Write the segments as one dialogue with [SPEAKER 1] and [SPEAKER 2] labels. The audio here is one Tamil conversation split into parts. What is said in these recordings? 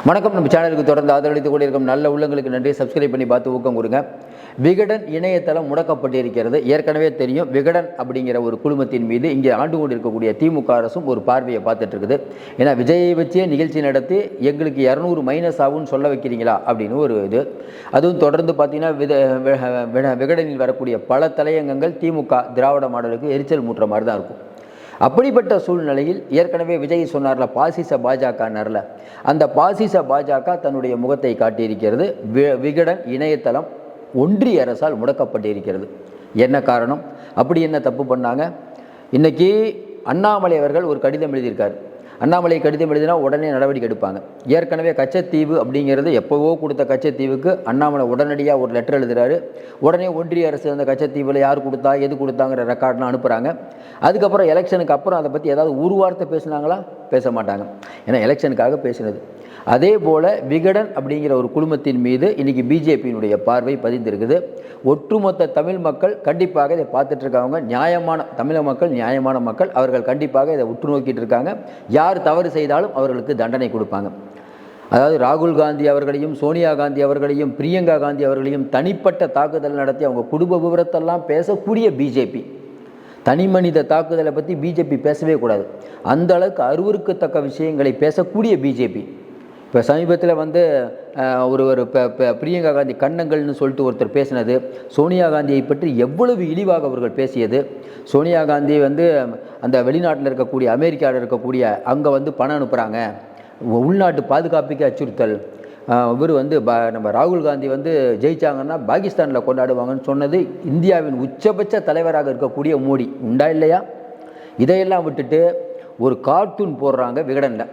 [SPEAKER 1] வணக்கம். நம்ம சேனலுக்கு தொடர்ந்து ஆதரவளித்துக் கொண்டிருக்கும் நல்ல உள்ளங்களுக்கு நன்றி. சப்ஸ்கிரைப் பண்ணி பார்த்து ஊக்கம் கொடுங்க. விகடன் இணையதளம் முடக்கப்பட்டிருக்கிறது. ஏற்கனவே தெரியும். விகடன் அப்படிங்கிற ஒரு குழுமத்தின் மீது இங்கே ஆண்டு கொண்டு இருக்கக்கூடிய திமுக அரசும் ஒரு பார்வையை பார்த்துட்டு இருக்குது. ஏன்னா விஜயை வச்சே நிகழ்ச்சி நடத்தி எங்களுக்கு 200 மைனஸ் ஆகும்னு சொல்ல வைக்கிறீங்களா அப்படின்னு ஒரு இது. அதுவும் தொடர்ந்து பார்த்தீங்கன்னா விகடனில் வரக்கூடிய பல தலையங்கங்கள் திமுக திராவிட மாடலுக்கு எரிச்சல் மூட்டுற மாதிரி தான் இருக்கும். அப்படிப்பட்ட சூழ்நிலையில் ஏற்கனவே விஜய் சொன்னார்ல, பாசிச பாஜகன்னார்ல, அந்த பாசிச பாஜக தன்னுடைய முகத்தை காட்டியிருக்கிறது. விகடன் இணையதளம் ஒன்றிய அரசால் முடக்கப்பட்டிருக்கிறது. என்ன காரணம்? அப்படி என்ன தப்பு பண்ணாங்க? இன்னைக்கு அண்ணாமலை அவர்கள் ஒரு கடிதம் எழுதியிருக்கார். அண்ணாமலை கடிதம் எழுதினா உடனே நடவடிக்கை எடுப்பாங்க. ஏற்கனவே கச்சத்தீவு அப்படிங்கிறது எப்போவோ கொடுத்த கச்சத்தீவுக்கு அண்ணாமலை உடனடியாக ஒரு லெட்டர் எழுதுகிறாரு. உடனே ஒன்றிய அரசு அந்த கச்சத்தீவில் யார் கொடுத்தா எது கொடுத்தாங்கிற ரெக்கார்ட்லாம் அனுப்புகிறாங்க. அதுக்கப்புறம் எலெக்ஷனுக்கு அப்புறம் அதை பற்றி ஏதாவது ஒரு வார்த்தை பேசினாங்களா? பேச மாட்டாங்க. ஏன்னா எலெக்ஷனுக்காக பேசினது. அதே போல் விகடன் அப்படிங்கிற ஒரு குழுமத்தின் மீது இன்றைக்கி பிஜேபியினுடைய பார்வை பதிந்திருக்குது. ஒட்டுமொத்த தமிழ் மக்கள் கண்டிப்பாக இதை பார்த்துட்ருக்காங்க. நியாயமான தமிழக மக்கள், நியாயமான மக்கள், அவர்கள் கண்டிப்பாக இதை உற்று நோக்கிட்டு இருக்காங்க. யார் தவறு செய்தாலும் அவர்களுக்கு தண்டனை கொடுப்பாங்க. அதாவது ராகுல் காந்தி அவர்களையும், சோனியா காந்தி அவர்களையும், பிரியங்கா காந்தி அவர்களையும் தனிப்பட்ட தாக்குதல் நடத்தி அவங்க குடும்ப விவரத்தெல்லாம் பேசக்கூடிய பிஜேபி, தனி மனித தாக்குதலை பற்றி பிஜேபி பேசவே கூடாது. அந்த அளவுக்கு அருவருக்கத்தக்க விஷயங்களை பேசக்கூடிய பிஜேபி. இப்போ சமீபத்தில் ஒரு பிரியங்கா காந்தி கண்ணங்கள்னு சொல்லிட்டு ஒருத்தர் பேசினது, சோனியா காந்தியை பற்றி எவ்வளவு இழிவாக அவர்கள் பேசியது. சோனியா காந்தி அந்த வெளிநாட்டில் இருக்கக்கூடிய, அமெரிக்காவில் இருக்கக்கூடிய அங்கே பணம் அனுப்புகிறாங்க, உள்நாட்டு பாதுகாப்புக்கு அச்சுறுத்தல். இவர் நம்ம ராகுல் காந்தி ஜெயிச்சாங்கன்னா பாகிஸ்தானில் கொண்டாடுவாங்கன்னு சொன்னது இந்தியாவின் உச்சபட்ச தலைவராக இருக்கக்கூடிய மோடி. உண்டா இல்லையா? இதையெல்லாம் விட்டுட்டு ஒரு கார்ட்டூன் போடுறாங்க விகடனில்.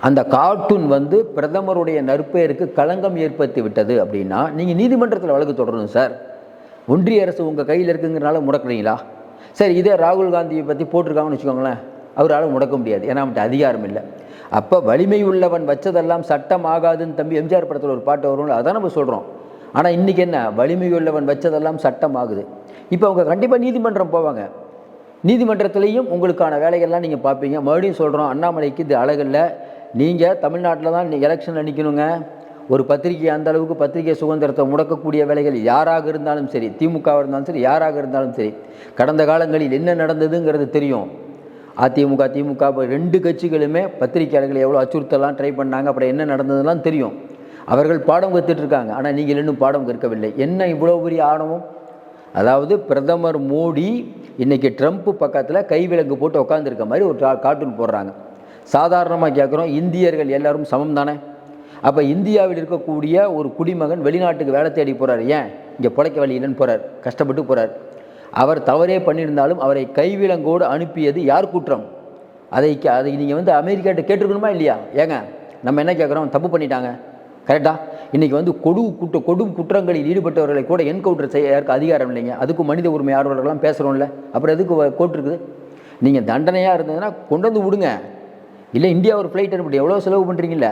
[SPEAKER 1] அந்த கார்ட்டூன் பிரதமருடைய நற்பெயருக்கு களங்கம் ஏற்படுத்தி விட்டது அப்படின்னா நீங்கள் நீதிமன்றத்தில் வழக்கு தொடரணும் சார். ஒன்றிய அரசு உங்கள் கையில் இருக்குங்கிறனால முடக்கிறீங்களா? சரி, இதே ராகுல் காந்தியை பற்றி போட்டிருக்காங்கன்னு வச்சுக்கோங்களேன், அவரால் முடக்க முடியாது. ஏன்னா அவன்கிட்ட அதிகாரம் இல்லை. அப்போ வலிமை உள்ளவன் வச்சதெல்லாம் சட்டம் ஆகாதுன்னு தம்பி எம்ஜிஆர் படத்தில் ஒரு பாட்டு வரும்ல, அதான் நம்ம சொல்கிறோம். ஆனால் இன்றைக்கி என்ன, வலிமை உள்ளவன் வச்சதெல்லாம் சட்டம் ஆகுது. இப்போ அவங்க கண்டிப்பாக நீதிமன்றம் போவாங்க. நீதிமன்றத்திலையும் உங்களுக்கான வேலைகள்லாம் நீங்கள் பார்ப்பீங்க. மறுபடியும் சொல்கிறோம், அண்ணாமலைக்கு இது அழகில்லை. நீங்கள் தமிழ்நாட்டில் தான் எலெக்ஷன் நிற்கணுங்க. ஒரு பத்திரிகை அந்த அளவுக்கு பத்திரிகை சுதந்திரத்தை முடக்கக்கூடிய வேலைகள் யாராக இருந்தாலும் சரி, திமுகவாக இருந்தாலும் சரி, யாராக இருந்தாலும் சரி, கடந்த காலங்களில் என்ன நடந்ததுங்கிறது தெரியும். அதிமுக, திமுக ரெண்டு கட்சிகளுமே பத்திரிகையாளர்கள் எவ்வளோ அச்சுறுத்தலாம் ட்ரை பண்ணாங்க, அப்புறம் என்ன நடந்ததுலாம் தெரியும். அவர்கள் பாடம் கற்றுட்ருக்காங்க. ஆனால் நீங்கள் இன்னும் பாடம் கற்கவில்லை. என்ன இவ்வளோ பெரிய ஆணவம்? அதாவது பிரதமர் மோடி இன்றைக்கி ட்ரம்ப் பக்கத்தில் கைவிலங்கு போட்டு உட்காந்துருக்க மாதிரி ஒரு கார்ட்டூன் போடுறாங்க. சாதாரணமாக கேட்குறோம், இந்தியர்கள் எல்லோரும் சமம் தானே? அப்போ இந்தியாவில் இருக்கக்கூடிய ஒரு குடிமகன் வெளிநாட்டுக்கு வேலை தேடி போகிறார். ஏன்? இங்கே பிழைக்க வழி இல்லைன்னு போகிறார், கஷ்டப்பட்டு போகிறார். அவர் தவறே பண்ணியிருந்தாலும் அவரை கைவிலங்கோடு அனுப்பியது யார் குற்றம்? அதை நீங்கள் அமெரிக்காட்ட கேட்டிருக்கணுமா இல்லையா? ஏங்க நம்ம என்ன கேட்குறோம்? தப்பு பண்ணிட்டாங்க, கரெக்டாக. இன்றைக்கி கொடும் குற்றங்களில் ஈடுபட்டவர்களை கூட என்கவுண்டர் செய்ய யாருக்கு அதிகாரம் இல்லைங்க. அதுக்கும் மனித உரிமை ஆர்வலர்கள்லாம் பேசுகிறோம்ல, அப்புறம் எதுக்கு கோர்ட் இருக்குது? நீங்கள் தண்டனையாக இருந்ததுன்னா கொண்டு வந்து விடுங்க. இல்லை இந்தியா ஒரு ஃப்ளைட் அனுப்பிட்டு எவ்வளோ செலவு பண்ணுறீங்கள,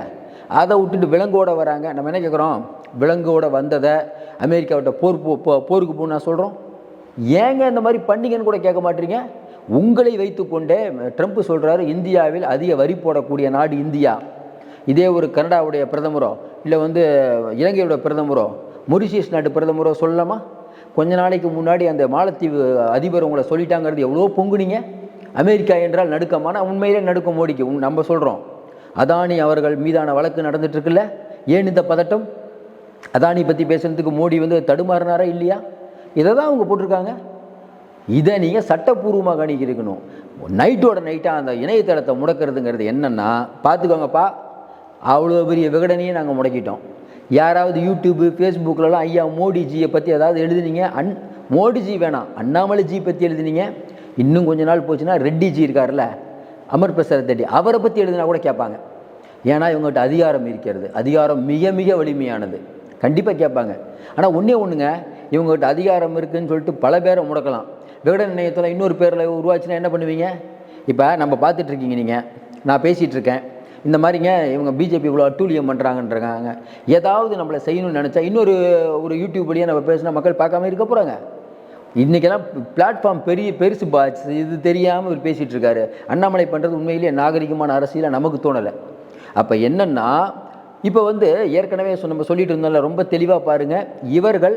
[SPEAKER 1] அதை விட்டுட்டு விலங்கோட வராங்க. நம்ம என்ன கேட்குறோம்? விலங்கோட வந்ததை அமெரிக்காவிட்ட போருக்கு போன்னு நான் சொல்கிறோம். ஏங்க இந்த மாதிரி பண்ணிங்கன்னு கூட கேட்க மாட்டீங்க. உங்களை வைத்துக்கொண்டே ட்ரம்ப் சொல்கிறாரு, இந்தியாவில் அதிக வரி போடக்கூடிய நாடு இந்தியா. இதே ஒரு கனடாவுடைய பிரதமரோ இல்லை இலங்கையோட பிரதமரோ மொரிஷியஸ் நாட்டு பிரதமரோ சொல்லலாமா? கொஞ்ச நாளைக்கு முன்னாடி அந்த மாலத்தீவு அதிபர் உங்களை சொல்லிட்டாங்கிறது எவ்வளோ பொங்குனீங்க. அமெரிக்கா என்றால் நடுக்கமான, உண்மையிலே நடுக்கம் மோடிக்கு. நம்ம சொல்கிறோம், அதானி அவர்கள் மீதான வழக்கு நடந்துட்டுருக்குல்ல, ஏன் இந்த பதட்டம்? அதானி பற்றி பேசுகிறதுக்கு மோடி தடுமாறினாரா இல்லையா? இதை தான் அவங்க போட்டிருக்காங்க. இதை நீங்கள் சட்டப்பூர்வமாக கணிக்கணும். நைட்டோட நைட்டாக அந்த இணையதளத்தை முடக்கிறதுங்கிறது என்னென்னா, பார்த்துக்கோங்கப்பா, அவ்வளோ பெரிய விகடனையே நாங்கள் முடக்கிட்டோம். யாராவது யூடியூப்பு ஃபேஸ்புக்கிலலாம் ஐயா மோடிஜியை பற்றி ஏதாவது எழுதுனீங்க, மோடிஜி வேணாம், அண்ணாமலைஜி பற்றி எழுதுனீங்க. இன்னும் கொஞ்ச நாள் போச்சுன்னா ரெட்டிஜி இருக்கார்ல, அமர் பிரசாத் ரெட்டி, அவரை பற்றி எழுதினா கூட கேட்பாங்க. ஏன்னா இவங்ககிட்ட அதிகாரம் இருக்கிறது. அதிகாரம் மிக மிக வலிமையானது, கண்டிப்பாக கேட்பாங்க. ஆனால் ஒன்றுங்க, இவங்ககிட்ட அதிகாரம் இருக்குதுன்னு சொல்லிட்டு பல பேரை முடக்கலாம். விகடன் இணையத்தில் இன்னொரு பேரில் உருவாச்சுன்னா என்ன பண்ணுவீங்க? இப்போ நம்ம பார்த்துட்ருக்கீங்க, நீங்கள் நான் பேசிகிட்டு இருக்கேன், இந்த மாதிரிங்க இவங்க பிஜேபி இவ்வளோ அட்டூழியம் பண்ணுறாங்கன்றாங்க. ஏதாவது நம்மளை செய்யணும்னு நினச்சா ஒரு யூடியூப் வழியாக நம்ம பேசினா மக்கள் பார்க்காம இருக்க போகிறாங்க. இன்றைக்கெல்லாம் பிளாட்ஃபார்ம் பெருசு பாட்ஸ், இது தெரியாமல் இவர் பேசிகிட்டு இருக்காரு. அண்ணாமலை பண்ணுறது உண்மையிலேயே நாகரிகமான அரசியலை நமக்கு தோணலை. அப்போ என்னென்னா இப்போ வந்து ஏற்கனவே நம்ம சொல்லிட்டு இருந்தோம்ல, ரொம்ப தெளிவாக பாருங்கள். இவர்கள்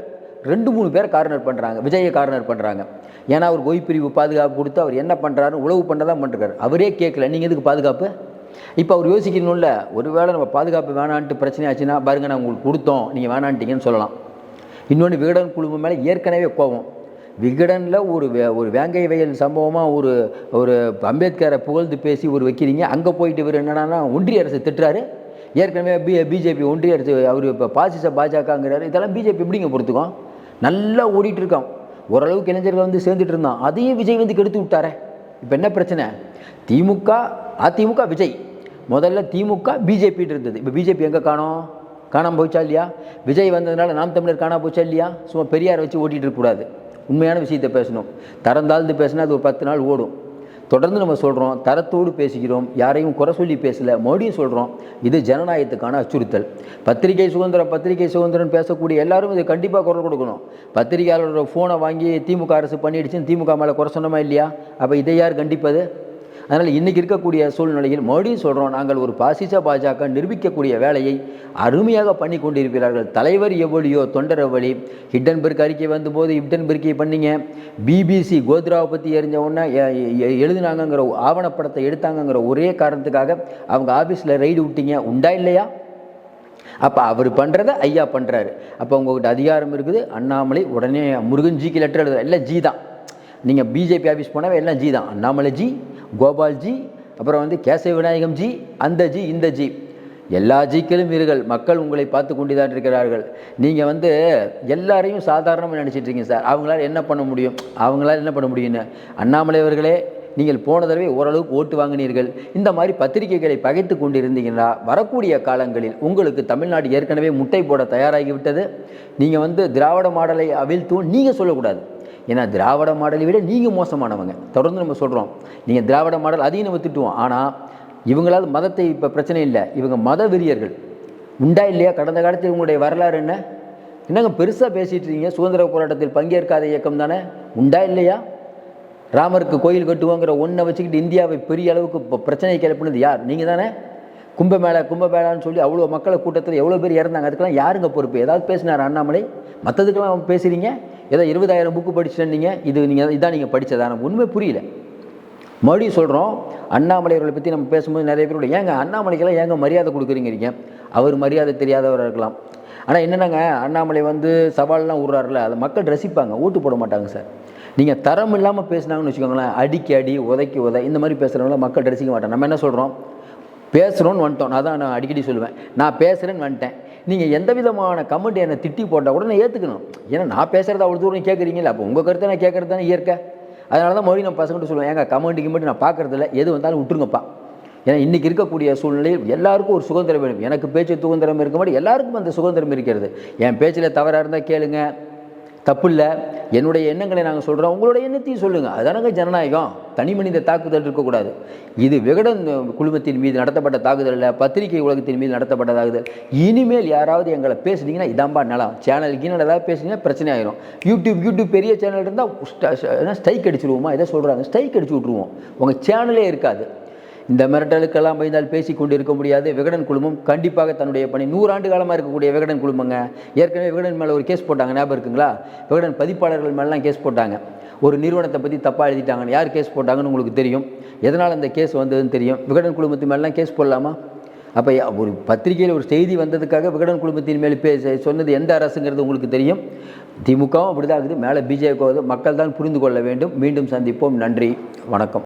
[SPEAKER 1] 2-3 பேர் கார்னர் பண்ணுறாங்க, விஜயை கார்னர் பண்ணுறாங்க. ஏன்னா அவர் ஓய்பிரிவு பாதுகாப்பு கொடுத்து அவர் என்ன பண்ணுறாருன்னு உளவு பண்ணதான் பண்ணிருக்காரு. அவரே கேட்கல, நீங்கள் எதுக்கு பாதுகாப்பு? இப்போ அவர் யோசிக்கணும்ல, ஒருவேளை நம்ம பாதுகாப்பு வேணான்ட்டு பிரச்சனை ஆச்சுன்னா பாருங்கள், நான் உங்களுக்கு கொடுத்தோம், நீங்கள் வேணான்ட்டீங்கன்னு சொல்லலாம். இன்னொன்று, விகடன் குழுமம் மேலே ஏற்கனவே கோபம். விகடனில் ஒரு வேங்கை வயல் சம்பவமாக ஒரு அம்பேத்கரை புகழ்ந்து பேசி வைக்கிறீங்க. அங்கே போயிட்டு இவர் என்னன்னா ஒன்றிய அரசு திட்டுறாரு. ஏற்கனவே பிஜேபி ஒன்றிய அரசு அவர் இப்போ பாசிச பாஜகங்கிறாரு. இதெல்லாம் பிஜேபி எப்படிங்க பொறுத்துக்கும்? நல்லா ஓடிட்டு இருக்கான். ஓரளவுக்கு இளைஞர்கள் வந்து சேர்ந்துட்டு இருந்தான். அதையும் விஜய் வந்து கெடுத்து விட்டாரே. இப்போ என்ன பிரச்சனை? திமுக, அதிமுக, விஜய். முதல்ல திமுக பிஜேபின்னு இருந்தது. இப்போ பிஜேபி எங்கே காணாமல் போச்சா இல்லையா? விஜய் வந்ததுனால நாம் தமிழர் காணாமல் போச்சா இல்லையா? சும்மா பெரியாரை வச்சு ஓட்டிகிட்டு இருக்கக்கூடாது. உண்மையான விஷயத்தை பேசணும். தரம் தாழ்ந்து பேசினா அது ஒரு 10 நாள் ஓடும். தொடர்ந்து நம்ம சொல்கிறோம், தரத்தோடு பேசுகிறோம், யாரையும் குறை சொல்லி பேசலை. மறுபடியும் சொல்கிறோம், இது ஜனநாயகத்துக்கான அச்சுறுத்தல். பத்திரிகை சுதந்திரம் பேசக்கூடிய எல்லாரும் இதை கண்டிப்பாக குரல் கொடுக்கணும். பத்திரிகையாளரோட ஃபோனை வாங்கி திமுக அரசு பண்ணிடுச்சுன்னு திமுக மேலே குறை சொன்னமா இல்லையா? அப்போ இதை யார் கண்டிப்பது? அதனால் இன்றைக்கி இருக்கக்கூடிய சூழ்நிலையில் மறுபடியும் சொல்கிறோம், நாங்கள் ஒரு பாசிச பாஜக நிரூபிக்கக்கூடிய வேலையை அருமையாக பண்ணி கொண்டிருக்கிறார்கள். தலைவர் எவ்வளியோ தொண்டர் எவ்வளி. ஹிண்டன்பர்க் அறிக்கை வந்தபோது ஹிண்டன்பர்க்கை பண்ணிங்க. பிபிசி கோத்ராவை பற்றி எரிஞ்ச உடனே எழுதினாங்கங்கிற ஆவணப்படத்தை எடுத்தாங்கங்கிற ஒரே காரணத்துக்காக அவங்க ஆஃபீஸில் ரைடு விட்டீங்க. உண்டா இல்லையா? அப்போ அவர் பண்ணுறதை ஐயா பண்ணுறாரு. அப்போ உங்கள்கிட்ட அதிகாரம் இருக்குது. அண்ணாமலை உடனே முருகன்ஜிக்கு லெட்டர் எழுதுற எல்லாம் ஜி தான். நீங்கள் பிஜேபி ஆஃபீஸ் போனாவே எல்லாம் ஜி தான். அண்ணாமலை ஜி, கோபால்ஜி, அப்புறம் வந்து கேசவ விநாயகம் ஜி, அந்த ஜி, இந்த ஜி, எல்லா ஜிக்களும் வீர்கள். மக்கள் உங்களை பார்த்து கொண்டு தான் இருக்கிறார்கள். நீங்கள் வந்து எல்லாரையும் சாதாரணமாக நினச்சிட்டு இருக்கீங்க சார். அவங்களால என்ன பண்ண முடியும்னு அண்ணாமலை அவர்களே, நீங்கள் போன தடவை ஓரளவுக்கு ஓட்டு வாங்கினீர்கள். இந்த மாதிரி பத்திரிகைகளை பகைத்து கொண்டிருந்தீங்கன்னா வரக்கூடிய காலங்களில் உங்களுக்கு தமிழ்நாடு ஏற்கனவே முட்டை போட தயாராகிவிட்டது. நீங்கள் வந்து திராவிட மாடலை அவிழ்த்தும் நீங்கள் சொல்லக்கூடாது. ஏன்னா திராவிட மாடலை விட நீங்கள் மோசமானவங்க. தொடர்ந்து நம்ம சொல்கிறோம், நீங்கள் திராவிட மாடல் அதையும் நம்ம திட்டுவோம். ஆனால் இவங்களால் மதத்தை இப்போ பிரச்சனை இல்லை, இவங்க மத வெறியர்கள். உண்டா இல்லையா? கடந்த காலத்தில் உங்களுடைய வரலாறு என்னங்க பெருசாக பேசிகிட்டு இருக்கீங்க? சுதந்திர போராட்டத்தில் பங்கேற்காத இயக்கம் தானே. உண்டா இல்லையா? ராமருக்கு கோயில் கட்டுவோங்கிற ஒன்றை வச்சுக்கிட்டு இந்தியாவை பெரிய அளவுக்கு இப்போ பிரச்சனை கிளப்பினது யார்? நீங்கள் தானே. கும்பமேளான்னு சொல்லி அவ்வளோ மக்களை கூட்டத்தில் எவ்வளோ பேர் இறந்தாங்க. அதுக்கெல்லாம் யாருங்க பொறுப்பு? ஏதாவது பேசினார் அண்ணாமலை? மற்றதுக்கெல்லாம் பேசுகிறீங்க. ஏதோ 20,000 புக்கு படிச்சுட்டீங்க. இதான் நீங்கள் படித்ததா? நம்ம உண்மை புரியல. மறுபடியும் சொல்கிறோம், அண்ணாமலை அவர்களை பற்றி நம்ம பேசும்போது நிறைய பேரோட ஏங்க அண்ணாமலைக்கெல்லாம் ஏங்க மரியாதை கொடுக்குறீங்க? அவர் மரியாதை தெரியாதவராக இருக்கலாம். ஆனால் என்னென்னாங்க, அண்ணாமலை வந்து சவால்லாம் விட்றாருல, அதை மக்கள் ரசிப்பாங்க, ஓட்டு போட மாட்டாங்க சார். நீங்கள் தரம் இல்லாமல் பேசினாங்கன்னு வச்சுக்கோங்களேன், அடி உதைக்கு இந்த மாதிரி பேசுகிறவங்கள மக்கள் ரசிக்க மாட்டாங்க. நம்ம என்ன சொல்கிறோம், பேசுகிறோன்னு வந்துட்டோம். நான் அடிக்கடி சொல்லுவேன், நான் பேசுகிறேன்னு வந்துட்டேன். நீங்கள் எந்த விதமான கமெண்ட் என்னை திட்டி போட்டால் கூட நான் ஏற்றுக்கணும். ஏன்னா நான் பேசுகிறத அவ்வளோ தூரம் கேட்குறீங்களா? அப்போ உங்கள் கருத்தை நான் கேட்குறது தானே இயற்கை. அதனால தான் மறுபடியும் நம்ம பசங்கிட்ட சொல்லுவேன், ஏங்க கமெண்ட்டுக்கு மட்டும் நான் பார்க்குறதில்ல, எது வந்தாலும் விட்டுருங்கப்பா. ஏன்னா இன்றைக்கி இருக்கக்கூடிய சூழ்நிலையில் எல்லாருக்கும் ஒரு சுதந்திரம் வேணும். எனக்கு பேச்சு சுதந்திரம் இருக்க மாதிரி எல்லாருக்கும் அந்த சுதந்திரம் இருக்கிறது. என் பேச்சில் தவறாக இருந்தால் கேளுங்க, தப்பு இல்லை. என்னுடைய எண்ணங்களை நாங்கள் சொல்கிறோம், உங்களோட எண்ணத்தையும் சொல்லுங்கள். அதுதானங்க ஜனநாயகம். தனி மனித தாக்குதல் இருக்கக்கூடாது. இது விகடன் குழுமத்தின் மீது நடத்தப்பட்ட தாக்குதல் இல்லை, பத்திரிகை உலகத்தின் மீது நடத்தப்பட்ட தாக்குதல். இனிமேல் யாராவது எங்களை பேசுனீங்கன்னா இதாம்பா நலம், சேனலுக்கு ஏதாவது பேசுனீங்கன்னா பிரச்சனை ஆயிரும். யூடியூப் பெரிய சேனல் இருந்தால் ஸ்ட்ரைக் அடிச்சுடுவோமா? இதை சொல்கிறாங்க, ஸ்ட்ரைக் அடிச்சு விட்ருவோம், உங்கள் சேனலே இருக்காது. இந்த மிரட்டலுக்கெல்லாம் பயந்தால் பேசி கொண்டு இருக்க முடியாது. விகடன் குழுமம் கண்டிப்பாக தன்னுடைய பணி 100 ஆண்டு காலமாக இருக்கக்கூடிய விகடன் குழுமங்க. ஏற்கனவே விகடன் மேலே ஒரு கேஸ் போட்டாங்க, ஞாபகம் இருக்குங்களா? விகடன் பதிப்பாளர்கள் மேலாம் கேஸ் போட்டாங்க. ஒரு நிறுவனத்தை பற்றி தப்பாக எழுதிட்டாங்கன்னு. யார் கேஸ் போட்டாங்கன்னு உங்களுக்கு தெரியும். எதனால் அந்த கேஸ் வந்ததுன்னு தெரியும். விகடன் குழுமத்தின் மேலாம் கேஸ் போடலாமா? அப்போ ஒரு பத்திரிகையில் ஒரு செய்தி வந்ததுக்காக விகடன் குழுமத்தின் மேலே சொன்னது எந்த அரசுங்கிறது உங்களுக்கு தெரியும். திமுகவும் அப்படி தான் இருக்குது, மேலே பிஜேபி. மக்கள் தான் புரிந்து கொள்ள வேண்டும். மீண்டும் சந்திப்போம். நன்றி, வணக்கம்.